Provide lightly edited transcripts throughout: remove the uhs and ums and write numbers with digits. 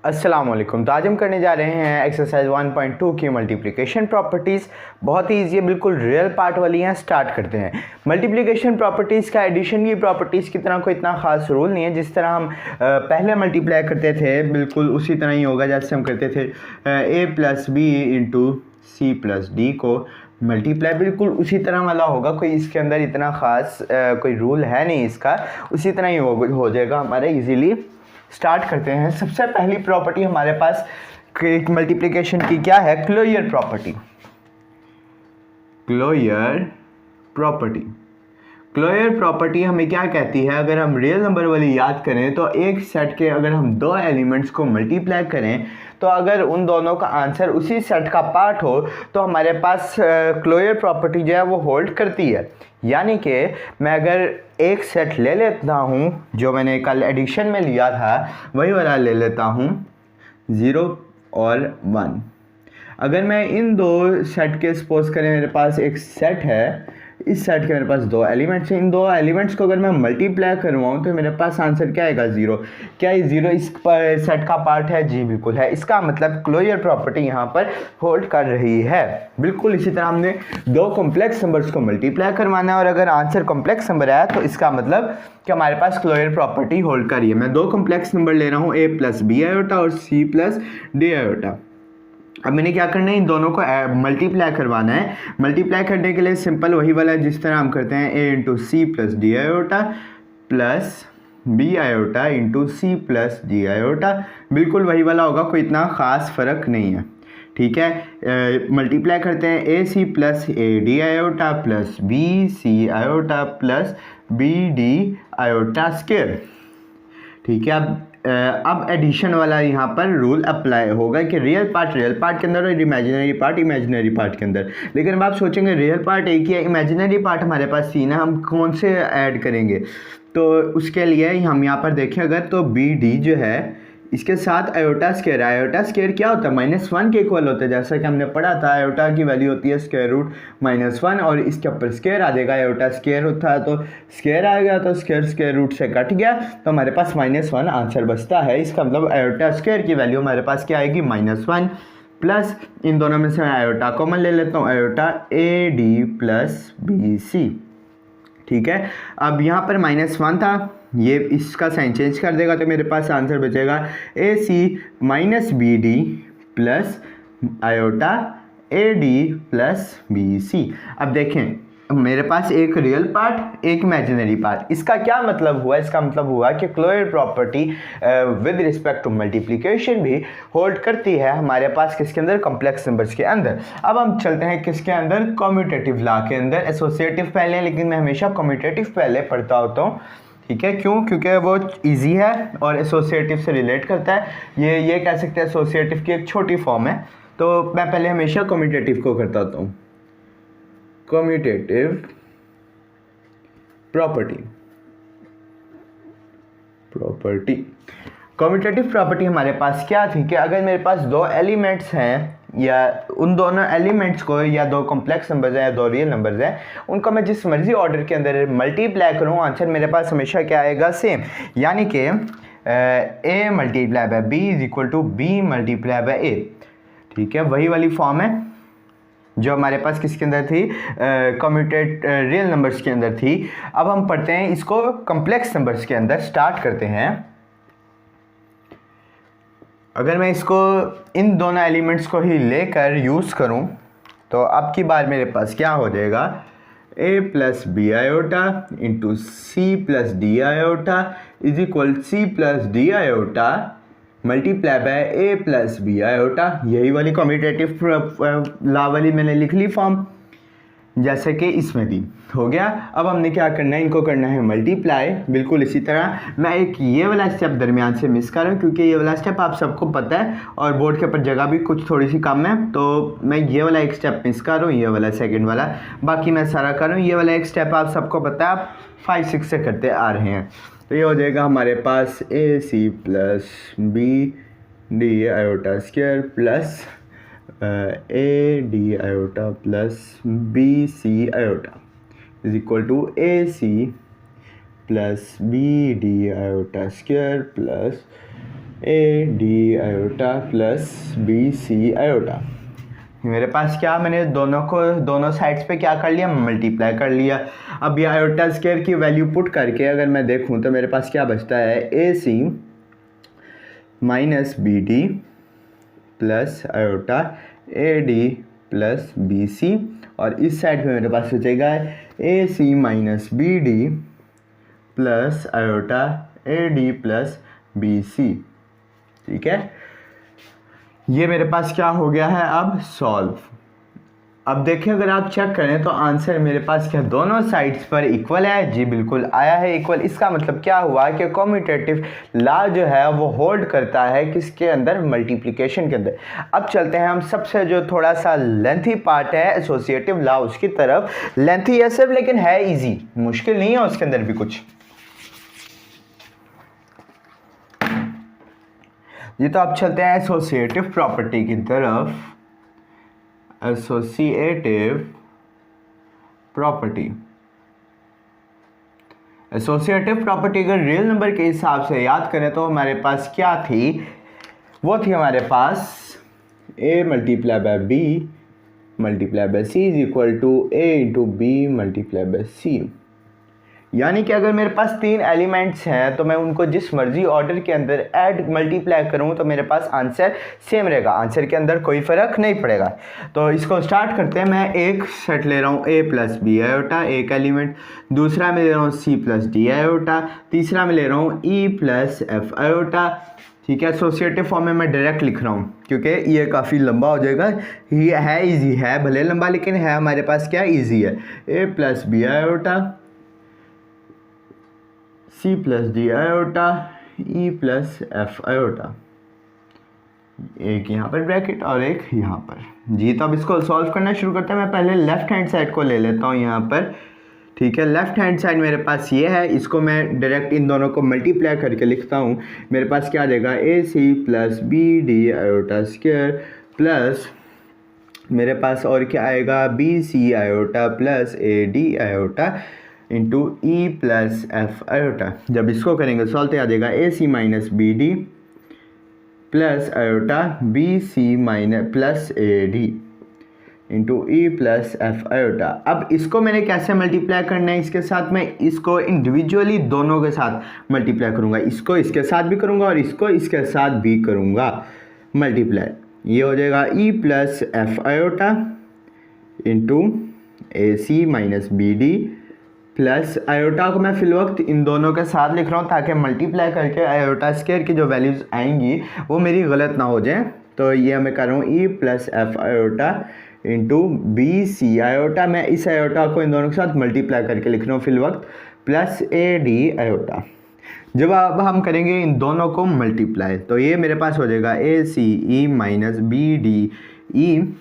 अस्सलाम वालेकुम। तो आज हम करने जा रहे हैं एक्सरसाइज 1.2 की मल्टीप्लिकेशन प्रॉपर्टीज़। बहुत ही ईजी है, बिल्कुल रियल पार्ट वाली हैं। स्टार्ट करते हैं। मल्टीप्लिकेशन प्रॉपर्टीज़ का एडिशन की प्रॉपर्टीज़ की तरह कोई इतना खास रूल नहीं है। जिस तरह हम पहले मल्टीप्लाई करते थे बिल्कुल उसी तरह ही होगा जैसे हम करते थे a plus B into C plus D को मल्टीप्लाई, बिल्कुल उसी तरह वाला होगा। कोई इसके अंदर इतना ख़ास कोई रूल है नहीं इसका, उसी तरह ही हो जाएगा हमारे इजीली। स्टार्ट करते हैं। सबसे पहली प्रॉपर्टी हमारे पास मल्टीप्लिकेशन की क्या है? Closure property. Closure property closure property हमें क्या कहती है? अगर हम रियल नंबर वाली याद करें तो एक सेट के अगर हम दो एलिमेंट्स को मल्टीप्लाई करें तो अगर उन दोनों का आंसर उसी सेट का पार्ट हो तो हमारे पास क्लोजर प्रॉपर्टी जो है वो होल्ड करती है। यानी कि मैं अगर एक सेट ले लेता हूँ जो मैंने कल एडिशन में लिया था वही वाला ले लेता हूँ 0 और 1। अगर मैं इन दो सेट के सपोज करें मेरे पास एक सेट है, इस सेट के मेरे पास दो एलिमेंट्स हैं। इन दो एलिमेंट्स को अगर मैं मल्टीप्लाई करवाऊँ तो मेरे पास आंसर क्या आएगा? 0। क्या ये 0 इस सेट का पार्ट है? जी बिल्कुल है। इसका मतलब क्लोजर प्रॉपर्टी यहाँ पर होल्ड कर रही है। बिल्कुल इसी तरह हमने दो कॉम्प्लेक्स नंबर्स को मल्टीप्लाई करवाना है और अगर आंसर कॉम्प्लेक्स नंबर आया तो इसका मतलब कि हमारे पास क्लोजर प्रॉपर्टी होल्ड कर रही है। मैं दो कॉम्प्लेक्स नंबर ले रहा हूँ, a प्लस बी आयोटा और c प्लस डी आयोटा। अब मैंने क्या करना है? इन दोनों को मल्टीप्लाई करवाना है। मल्टीप्लाई करने के लिए सिंपल वही वाला है जिस तरह हम करते हैं a into C plus D iota plus B iota into C plus D iota. बिल्कुल वही वाला होगा, कोई इतना ख़ास फ़र्क नहीं है। ठीक है, मल्टीप्लाई करते हैं A C plus A D iota plus B C iota plus B D iota square. ठीक है, अब एडिशन वाला यहाँ पर रूल अप्लाई होगा कि रियल पार्ट के अंदर और इमेजिनरी पार्ट के अंदर। लेकिन अब आप सोचेंगे रियल पार्ट एक ही है, इमेजिनरी पार्ट हमारे पास 3 है, हम कौन से ऐड करेंगे? तो उसके लिए हम यहाँ पर देखें अगर तो बी डी जो है इसके साथ आयोटा स्क्वायर। आयोटा स्क्वायर क्या होता है? -1 के इक्वल होता है। जैसा कि हमने पढ़ा था आयोटा की वैल्यू होती है स्क्वायर रूट -1 और इसके ऊपर स्क्वायर आ जाएगा। आयोटा स्क्वायर होता है तो स्क्वायर आ गया, तो स्क्वायर रूट से कट गया तो हमारे पास -1 आंसर बचता है। इसका मतलब आयोटा स्क्वायर की वैल्यू हमारे पास क्या आएगी? -1 प्लस इन दोनों में से मैं आयोटा कॉमन ले लेता हूँ, iota A D plus B C. ठीक है, अब यहाँ पर -1 था, ये इसका साइन चेंज कर देगा तो मेरे पास आंसर बचेगा A C minus B D plus iota A D plus B C. अब देखें मेरे पास एक रियल पार्ट एक इमेजिनरी पार्ट। इसका क्या मतलब हुआ? इसका मतलब हुआ कि closure property with respect to multiplication भी होल्ड करती है हमारे पास किसके अंदर? कॉम्प्लेक्स नंबर्स के अंदर। अब हम चलते हैं किसके अंदर? कम्यूटेटिव लॉ के अंदर। एसोसिएटिव पहले, लेकिन मैं हमेशा कम्यूटेटिव पहले पढ़ता होता हूँ। ठीक है, क्यों? क्योंकि वो इजी है और एसोसिएटिव से रिलेट करता है। ये कह सकते हैं एसोसिएटिव की एक छोटी फॉर्म है, तो मैं पहले हमेशा कम्यूटेटिव को करता होता हूँ। कम्यूटेटिव प्रॉपर्टी कम्यूटेटिव प्रॉपर्टी हमारे पास क्या थी कि अगर मेरे पास दो एलिमेंट्स हैं या उन दोनों एलिमेंट्स को या दो कॉम्प्लेक्स नंबर्स हैं या दो रियल नंबर्स हैं, उनको मैं जिस मर्जी ऑर्डर के अंदर मल्टीप्लाई करूँ आंसर मेरे पास हमेशा क्या आएगा? सेम। यानी कि a multiply by b is equal to b multiply by a। ठीक है, वही वाली फॉर्म है जो हमारे पास किसके अंदर थी? कम्यूटेट रियल नंबर्स के अंदर थी। अब हम पढ़ते हैं इसको कॉम्प्लेक्स नंबर्स के अंदर। स्टार्ट करते हैं। अगर मैं इसको इन दोनों एलिमेंट्स को ही लेकर यूज़ करूं तो अब की बार मेरे पास क्या हो जाएगा? a plus B iota into C plus D iota is equal C plus D iota multiply by A plus B iota. यही वाली कम्यूटेटिव लॉ वाली मैंने लिख ली फॉर्म जैसे कि इसमें भी हो गया। अब हमने क्या करना है? इनको करना है मल्टीप्लाई। बिल्कुल इसी तरह मैं एक ये वाला स्टेप दरमियान से मिस कर रहा हूँ क्योंकि ये वाला स्टेप आप सबको पता है और बोर्ड के ऊपर जगह भी कुछ थोड़ी सी कम है, तो मैं ये वाला एक स्टेप मिस कर रहा हूँ, ये वाला सेकंड वाला। बाकी मैं सारा कर रहा हूँ। ये वाला एक स्टेप आप सबको पता है, आप 5-6 से करते आ रहे हैं। तो ये हो जाएगा हमारे पास A C plus B D iota square plus A D iota plus B C iota is equal to A C plus B D iota square plus A D iota plus B C iota. मेरे पास क्या, मैंने दोनों sides पे क्या कर लिया, multiply कर लिया। अब ये आयोटा स्क्वायर की वैल्यू पुट करके अगर मैं देखूं तो मेरे पास क्या बचता है, A C minus B D plus iota A D plus B C, और इस साइड पे मेरे पास बचेगा A C minus B D plus iota A D plus B C. ठीक है, ये मेरे पास क्या हो गया है अब सॉल्व। अब देखिए अगर आप चेक करें तो आंसर मेरे पास क्या दोनों साइड्स पर इक्वल है, जी बिल्कुल आया है इक्वल। इसका मतलब क्या हुआ कि कम्यूटेटिव लॉ जो है वो होल्ड करता है किसके अंदर, मल्टीप्लिकेशन के अंदर। अब चलते हैं हम सबसे जो थोड़ा सा लेंथी पार्ट है एसोसिएटिव लॉ उसकी तरफ। लेंथी है सिर्फ लेकिन है इजी, मुश्किल नहीं है उसके अंदर भी कुछ। जी तो अब चलते हैं एसोसिएटिव प्रॉपर्टी की तरफ। एसोसिएटिव प्रॉपर्टी, एसोसिएटिव प्रॉपर्टी अगर रियल नंबर के हिसाब से याद करें तो हमारे पास क्या थी, वो थी हमारे पास a multiply by b multiply by c is equal to a into B multiply by c। यानी कि अगर मेरे पास 3 एलिमेंट्स हैं तो मैं उनको जिस मर्जी ऑर्डर के अंदर ऐड मल्टीप्लाई करूं तो मेरे पास आंसर सेम रहेगा, आंसर के अंदर कोई फ़र्क नहीं पड़ेगा। तो इसको स्टार्ट करते हैं। मैं एक सेट ले रहा हूं a प्लस बी आयोटा एक एलिमेंट, दूसरा मैं ले रहा हूं c प्लस डी आयोटा, तीसरा मैं ले रहा हूं e प्लस एफ आयोटा। ठीक है, एसोसिएटिव फॉर्म में मैं डायरेक्ट लिख रहा हूँ क्योंकि ये काफ़ी लंबा हो जाएगा। ये है इजी है, भले लंबा लेकिन है हमारे पास क्या इजी है। a plus B iota C plus D iota E plus F iota, एक यहाँ पर ब्रैकेट और एक यहाँ पर। जी तो अब इसको सॉल्व करना शुरू करते हैं। मैं पहले लेफ्ट हैंड साइड को ले लेता हूँ यहाँ पर। ठीक है, लेफ्ट हैंड साइड मेरे पास ये है, इसको मैं डायरेक्ट इन दोनों को मल्टीप्लाई करके लिखता हूँ। मेरे पास क्या आ जाएगा, A C plus B D iota square plus मेरे पास और क्या आएगा, B C iota plus A D iota into E plus F iota. जब इसको करेंगे सॉल्व तो आ जाएगा A C minus B D plus iota B C minus plus A D into E plus F iota. अब इसको मैंने कैसे मल्टीप्लाई करना है, इसके साथ मैं इसको इंडिविजुअली दोनों के साथ मल्टीप्लाई करूँगा, इसको इसके साथ भी करूँगा और इसको इसके साथ भी करूँगा मल्टीप्लाई। ये हो जाएगा E plus F iota into A C minus B D plus iota को मैं फिल वक्त इन दोनों के साथ लिख रहा हूँ ताकि मल्टीप्लाई करके आयोटा स्क्वायर की जो वैल्यूज़ आएंगी वो मेरी गलत ना हो जाए। तो ये मैं कर रहा हूँ E plus F iota into B C iota, मैं इस आयोटा को इन दोनों के साथ मल्टीप्लाई करके लिख रहा हूँ फिल वक्त, प्लस ए डी आयोटा। जब अब हम करेंगे इन दोनों को मल्टीप्लाई तो ये मेरे पास हो जाएगा A C E minus B D E,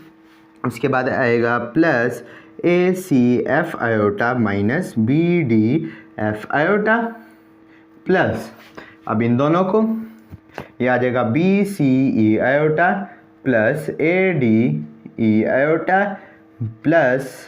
उसके बाद आएगा plus A C F iota minus B D F iota plus अब इन दोनों को ये आ जाएगा B C E iota plus A D E iota plus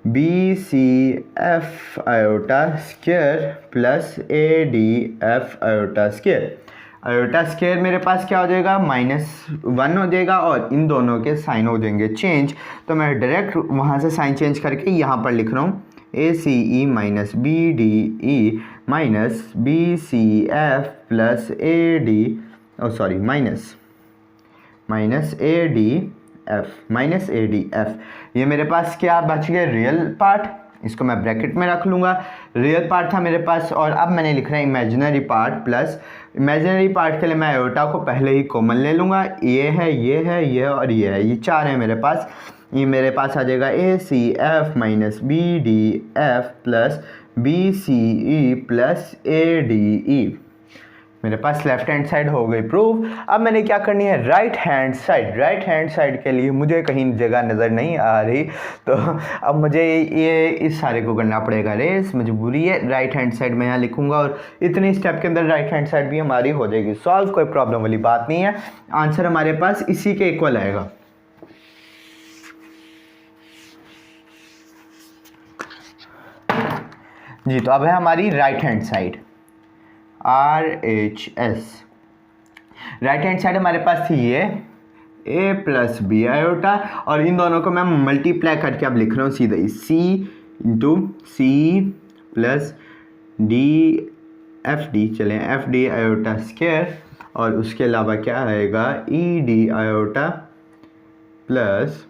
B C F iota square plus A D F iota square. Iota square मेरे पास क्या हो जाएगा, -1 हो जाएगा और इन दोनों के साइन हो जाएंगे चेंज। तो मैं डायरेक्ट वहाँ से साइन चेंज करके यहाँ पर लिख रहा हूँ A C E minus B D E minus B C F plus A D sorry minus A D F. ये मेरे पास क्या बच गया, रियल पार्ट, इसको मैं ब्रैकेट में रख लूँगा। रियल पार्ट था मेरे पास और अब मैंने लिख रहा है imaginary part plus imaginary part के लिए मैं आयोटा को पहले ही कॉमन ले लूँगा। ये है ये और ये है, ये 4 है मेरे पास। ये मेरे पास आ जाएगा A C F minus B D F plus B C E plus A D E. मेरे पास लेफ्ट हैंड साइड हो गई प्रूव। अब मैंने क्या करनी है, राइट हैंड साइड के लिए मुझे कहीं जगह नज़र नहीं आ रही तो अब मुझे ये इस सारे को करना पड़ेगा, रेस मजबूरी है। राइट हैंड साइड में यहाँ लिखूंगा और इतनी स्टेप के अंदर राइट हैंड साइड भी हमारी हो जाएगी सॉल्व, कोई प्रॉब्लम वाली बात नहीं है। आंसर हमारे पास इसी के इक्वल आएगा। जी तो अब है हमारी right hand side RHS। Right hand side हमारे पास थी ये a प्लस बी आयोटा, और इन दोनों को मैं मल्टीप्लाई करके अब लिख रहा हूँ सीधा ही c into C plus D F D, चलें एफ डी आयोटा स्क्वायर, और उसके अलावा क्या आएगा ई डी आयोटा प्लस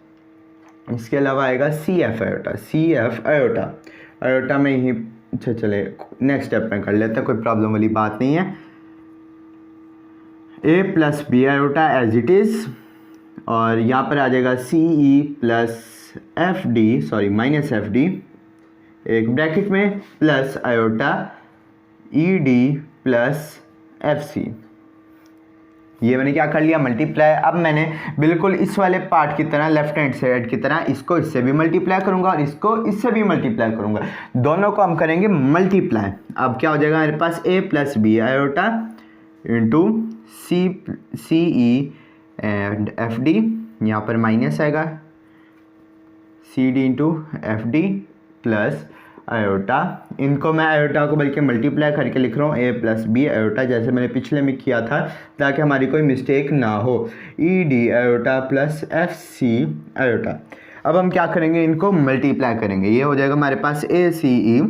इसके अलावा आएगा सी एफ आयोटा। आयोटा में ही अच्छा चले नेक्स्ट स्टेप में कर लेते हैं, कोई प्रॉब्लम वाली बात नहीं है। A plus B iota as it is, और यहाँ पर आ जाएगा सी ई plus F D, sorry minus F D एक ब्रैकेट में, plus iota E D plus F C. ये मैंने क्या कर लिया, मल्टीप्लाई। अब मैंने बिल्कुल इस वाले पार्ट की तरह लेफ्ट हैंड साइड की तरह इसको इससे भी मल्टीप्लाई करूंगा और इसको इससे भी मल्टीप्लाई करूंगा, दोनों को हम करेंगे मल्टीप्लाई। अब क्या हो जाएगा मेरे पास a plus B iota into c e and f d, यहाँ पर माइनस आएगा c d into f d plus iota. इनको मैं आयोटा को बल्कि मल्टीप्लाई करके लिख रहा हूँ a प्लस बी आयोटा, जैसे मैंने पिछले में किया था ताकि हमारी कोई मिस्टेक ना हो, e d iota plus F c iota. अब हम क्या करेंगे, इनको मल्टीप्लाई करेंगे, ये हो जाएगा हमारे पास a c E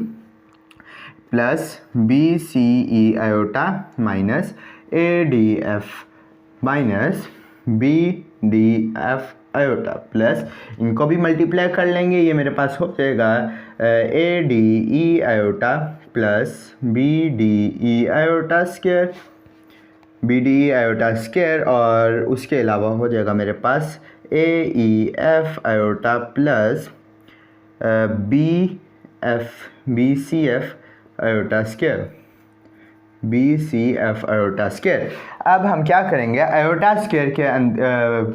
plus B C E iota minus A D f minus B D F iota plus इनको भी मल्टीप्लाई कर लेंगे, ये मेरे पास हो जाएगा A D E iota plus B D E iota square, B D E iota square, और उसके अलावा हो जाएगा मेरे पास A E F iota plus B C F iota square, B C F iota square. अब हम क्या करेंगे, आयोटा स्क्वायर के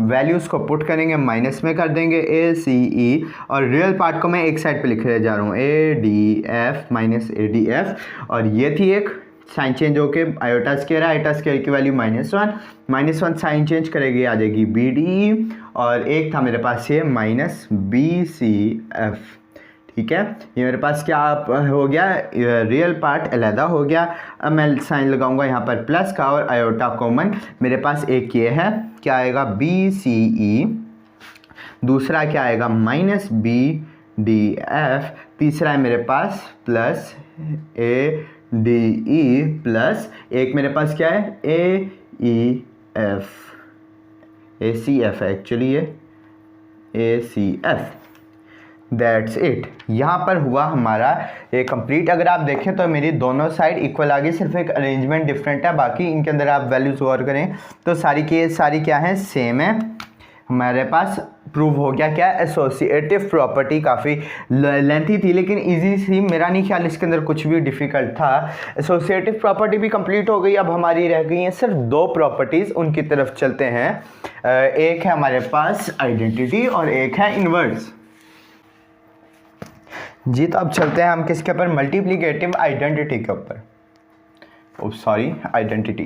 वैल्यूज़ को पुट करेंगे, माइनस में कर देंगे ए सी ई, और रियल पार्ट को मैं एक साइड पे लिख जा रहा हूँ A D f minus A D F, और ये थी एक साइन चेंज होके आयोटा स्क्वायर है, आयोटा स्क्वायर की वैल्यू -1 साइन चेंज करेगी आ जाएगी बी डी ई, और एक था मेरे पास ये माइनस बी सी एफ। ठीक है, ये मेरे पास क्या हो गया, रियल पार्ट अलहदा हो गया। अब मैं साइन लगाऊंगा यहाँ पर प्लस का और आयोटा कॉमन, मेरे पास एक ये है, क्या आएगा बी सी ई, दूसरा क्या आएगा माइनस बी डी एफ, तीसरा है मेरे पास plus A D E plus एक मेरे पास क्या है A E F, A C F है एक्चुअली, ये A C F. That's it, यहाँ पर हुआ हमारा ये कंप्लीट। अगर आप देखें तो मेरी दोनों साइड इक्वल आ गई, सिर्फ एक अरेंजमेंट डिफरेंट है, बाकी इनके अंदर आप वैल्यूज गौर करें तो सारी की सारी क्या है, सेम है। हमारे पास प्रूव हो गया क्या, एसोसिएटिव प्रॉपर्टी। काफ़ी लेंथी थी लेकिन इजी सी, मेरा नहीं ख्याल इसके अंदर कुछ भी डिफ़िकल्ट था। एसोसिएटिव प्रॉपर्टी भी कंप्लीट हो गई। अब हमारी रह गई हैं सिर्फ दो प्रॉपर्टीज़, उनकी तरफ चलते हैं। एक है हमारे पास आइडेंटिटी और एक है इनवर्स। जी तो अब चलते हैं हम किसके ऊपर, मल्टीप्लिकेटिव आइडेंटिटी के ऊपर। ओ सॉरी, आइडेंटिटी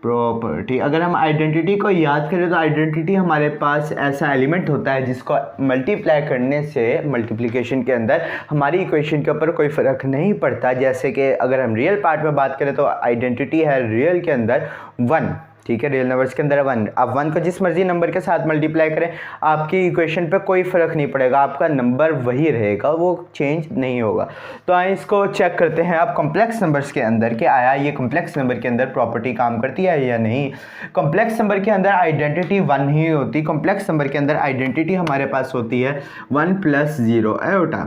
प्रॉपर्टी। अगर हम आइडेंटिटी को याद करें तो आइडेंटिटी हमारे पास ऐसा एलिमेंट होता है जिसको मल्टीप्लाई करने से मल्टीप्लिकेशन के अंदर हमारी इक्वेशन के ऊपर कोई फ़र्क नहीं पड़ता। जैसे कि अगर हम रियल पार्ट में बात करें तो आइडेंटिटी है रियल के अंदर 1, ठीक है, रियल नंबर्स के अंदर 1। आप 1 को जिस मर्जी नंबर के साथ मल्टीप्लाई करें आपकी इक्वेशन पे कोई फ़र्क नहीं पड़ेगा, आपका नंबर वही रहेगा, वो चेंज नहीं होगा। तो आइए इसको चेक करते हैं आप कॉम्प्लेक्स नंबर्स के अंदर कि आया ये कॉम्प्लेक्स नंबर के अंदर प्रॉपर्टी काम करती है या नहीं। कॉम्प्लेक्स नंबर के अंदर आइडेंटिटी 1 ही होती। कॉम्प्लेक्स नंबर के अंदर आइडेंटिटी हमारे पास होती है 1 + 0 आयोटा।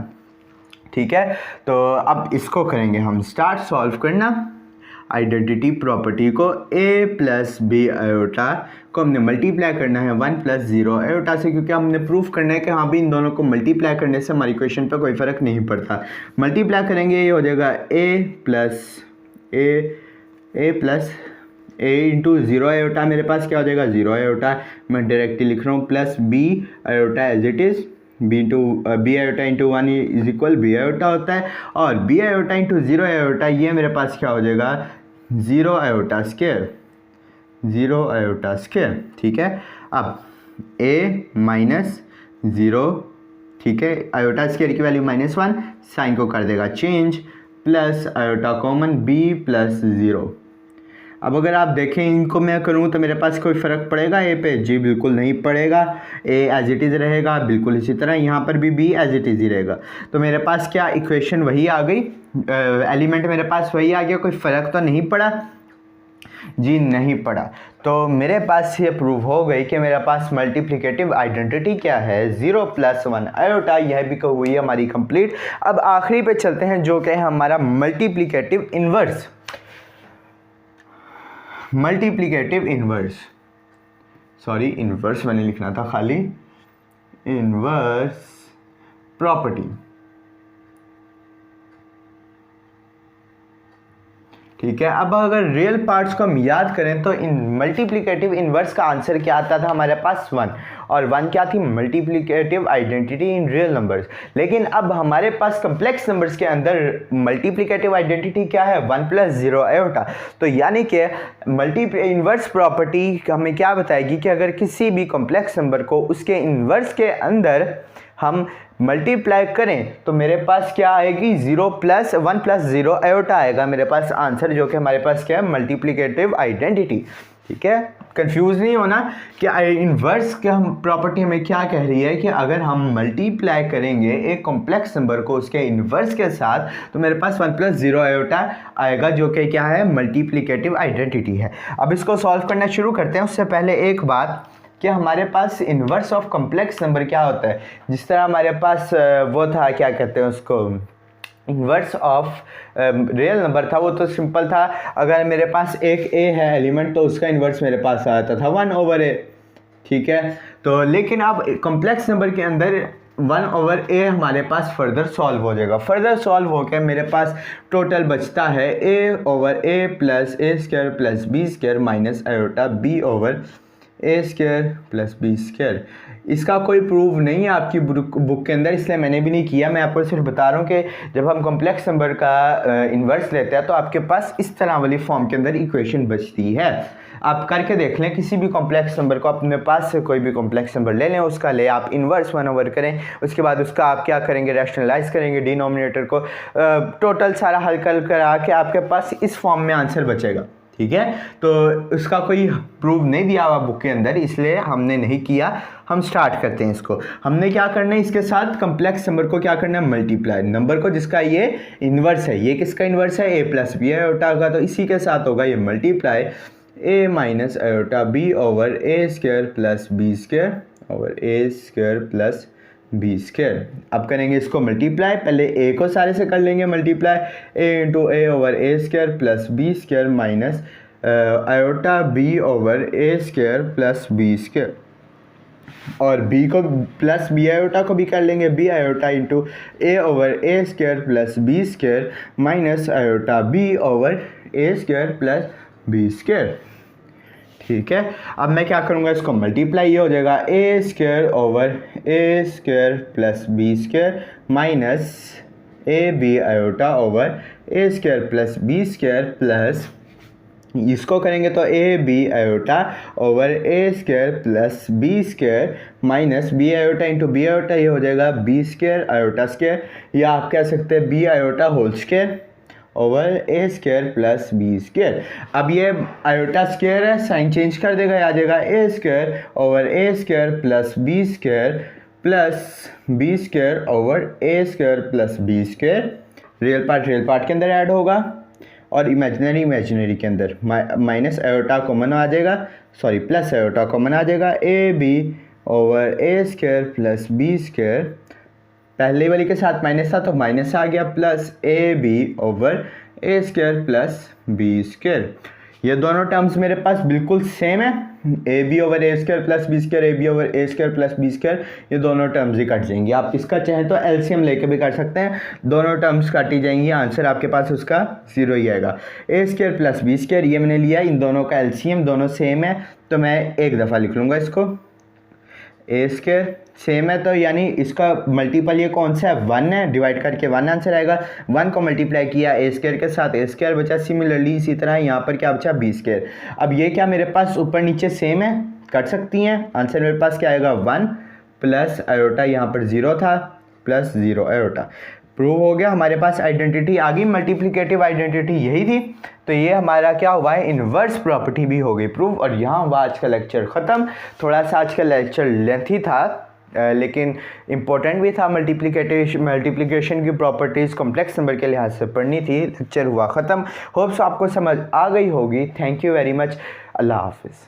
ठीक है, तो अब इसको करेंगे हम स्टार्ट सॉल्व करना। आइडेंटिटी प्रॉपर्टी को a प्लस बी आयोटा को हमने मल्टीप्लाई करना है 1 + 0 आयोटा से, क्योंकि हमने प्रूफ करना है कि हाँ भी इन दोनों को मल्टीप्लाई करने से हमारी इक्वेशन पे कोई फ़र्क नहीं पड़ता। मल्टीप्लाई करेंगे ये हो जाएगा a plus a into 0 iota, मेरे पास क्या हो जाएगा 0 आयोटा, मैं डायरेक्टली लिख रहा हूँ, plus b iota as it is, b iota into 1 is equal b iota होता है, और बी आयोटा इंटू 0 आयोटा ये मेरे पास क्या हो जाएगा 0 आयोटा स्क्वायर, 0 आयोटा स्क्वायर। ठीक है, अब a - 0 ठीक है, आयोटा स्क्वायर की वैल्यू -1, साइन को कर देगा change, plus iota common b plus 0। अब अगर आप देखें इनको मैं करूँ तो मेरे पास कोई फ़र्क पड़ेगा ए पे? जी बिल्कुल नहीं पड़ेगा, ए एज इट इज़ रहेगा, बिल्कुल इसी तरह यहाँ पर भी बी एज इट इज़ ही रहेगा। तो मेरे पास क्या इक्वेशन वही आ गई, एलिमेंट मेरे पास वही आ गया, कोई फ़र्क तो नहीं पड़ा? जी नहीं पड़ा। तो मेरे पास ये प्रूव हो गई कि मेरे पास मल्टीप्लिकेटिव आइडेंटिटी क्या है, 0 + 1 आयोटा। यह भी हुई हमारी कंप्लीट। अब आखिरी पे चलते हैं जो कि है हमारा multiplicative inverse. Multiplicative inverse, sorry inverse मैंने लिखना था खाली, इन्वर्स प्रॉपर्टी। ठीक है, अब अगर रियल पार्ट्स को हम याद करें तो इन मल्टीप्लिकेटिव इन्वर्स का आंसर क्या आता था हमारे पास 1, और 1 क्या थी? Multiplicative identity in real numbers. लेकिन अब हमारे पास कम्प्लेक्स नंबर्स के अंदर मल्टीप्लिकेटिव आइडेंटिटी क्या है? 1 + 0 आयोटा। तो यानी कि इन्वर्स प्रॉपर्टी हमें क्या बताएगी कि अगर किसी भी कॉम्प्लेक्स नंबर को उसके इन्वर्स के अंदर हम मल्टीप्लाई करें तो मेरे पास क्या आएगी? 0 + 1 + 0 आयोटा आएगा मेरे पास आंसर, जो कि हमारे पास क्या है? Multiplicative identity. ठीक है, कंफ्यूज नहीं होना कि इन्वर्स का हम प्रॉपर्टी हमें क्या कह रही है कि अगर हम मल्टीप्लाई करेंगे एक कॉम्प्लेक्स नंबर को उसके इन्वर्स के साथ तो मेरे पास 1 + 0 आयोटा आएगा, जो कि क्या है? मल्टीप्लिकेटिव आइडेंटिटी है। अब इसको सॉल्व करना शुरू करते हैं। उससे पहले एक बात कि हमारे पास इन्वर्स ऑफ कॉम्प्लेक्स नंबर क्या होता है। जिस तरह हमारे पास वो था, क्या कहते हैं उसको, इन्वर्स ऑफ रियल नंबर था, वो तो सिंपल था। अगर मेरे पास एक ए है एलिमेंट तो उसका इन्वर्स मेरे पास आता था 1/a। ठीक है, तो लेकिन अब कॉम्प्लेक्स नंबर के अंदर 1/a हमारे पास फर्दर सॉल्व हो जाएगा। फर्दर सॉल्व होकर मेरे पास टोटल बचता है a/a + a² + b² minus iota b/a² + b²। इसका कोई प्रूफ नहीं है आपकी बुक के अंदर, इसलिए मैंने भी नहीं किया। मैं आपको सिर्फ बता रहा हूँ कि जब हम कॉम्प्लेक्स नंबर का इन्वर्स लेते हैं तो आपके पास इस तरह वाली फॉर्म के अंदर इक्वेशन बचती है। आप करके देख लें, किसी भी कॉम्प्लेक्स नंबर को अपने पास से कोई भी कॉम्प्लेक्स नंबर ले लें, उसका ले आप इन्वर्स 1/, करें। उसके बाद उसका आप क्या करेंगे? रैशनलाइज करेंगे डिनोमिनेटर को, टोटल सारा हल करा के आपके पास इस फॉर्म में आंसर बचेगा। ठीक है, तो उसका कोई प्रूफ नहीं दिया हुआ बुक के अंदर, इसलिए हमने नहीं किया। हम स्टार्ट करते हैं इसको। हमने क्या करना है, इसके साथ कम्प्लेक्स नंबर को क्या करना है? मल्टीप्लाई। नंबर को जिसका ये इन्वर्स है, ये किसका इन्वर्स है? a + b आयोटा का, तो इसी के साथ होगा ये multiply a - iota b/a² + b² a² + b²। अब करेंगे इसको मल्टीप्लाई। पहले a को सारे से कर लेंगे multiply, a × a/a² + b² minus iota b/a² + b², और b को प्लस b आयोटा को भी कर लेंगे, b iota × a/a² + b² minus iota b/a² + b²। ठीक है, अब मैं क्या करूँगा, इसको मल्टीप्लाई, ये हो जाएगा a² + b² minus ab iota /a² + b² plus इसको करेंगे तो ab iota /a² + b² minus b iota × b iota, ये हो जाएगा b² आयोटा स्क्वायर, या आप कह सकते हैं b iota whole square /a² + b²। अब ये आयोटा स्क्वायर है, साइन चेंज कर देगा, आ जाएगा a² /a² + b² plus b² /a² + b²। Real part के अंदर ऐड होगा और इमेजिनरी के अंदर माइनस आयोटा कॉमन आ जाएगा, सॉरी प्लस आयोटा कॉमन आ जाएगा, ab /a² + b²। पहले वाली के साथ माइनस था तो माइनस आ गया, प्लस ab /a² + b²। ये दोनों टर्म्स मेरे पास बिल्कुल सेम है, ab /a² + b², ab /a² + b², ये दोनों टर्म्स ही कट जाएंगी। आप इसका चाहें तो एलसीएम लेके भी कर सकते हैं, दोनों टर्म्स काटी जाएंगी, आंसर आपके पास उसका 0 ही आएगा। a² + b², ये मैंने लिया, इन दोनों का एलसीएम, दोनों सेम है, तो मैं एक दफ़ा लिख लूँगा इसको। a² सेम है तो यानी इसका मल्टीपल ये कौन सा है? 1 है, डिवाइड करके 1 आंसर आएगा। 1 को मल्टीप्लाई किया a² के साथ, a² बचा, सिमिलरली इसी तरह यहाँ पर क्या बचा? b²। अब ये क्या मेरे पास ऊपर नीचे सेम है, कट सकती हैं, आंसर मेरे पास क्या आएगा? 1 प्लस आयोटा, यहाँ पर 0 था, प्लस 0 आयोटा। प्रूव हो गया, हमारे पास आइडेंटिटी आ गई, मल्टीप्लिकेटिव आइडेंटिटी यही थी। तो ये हमारा क्या हुआ है, इन्वर्स प्रॉपर्टी भी हो गई प्रूव। और यहाँ हुआ आज का लेक्चर ख़त्म। थोड़ा सा आज का लेक्चर लेंथी था लेकिन इम्पोर्टेंट भी था। मल्टीप्लिकेशन की प्रॉपर्टीज़ कॉम्प्लेक्स नंबर के लिहाज से पढ़नी थी। लेक्चर हुआ ख़त्म। होप्स आपको समझ आ गई होगी। Thank you very much. Allah हाफिज़।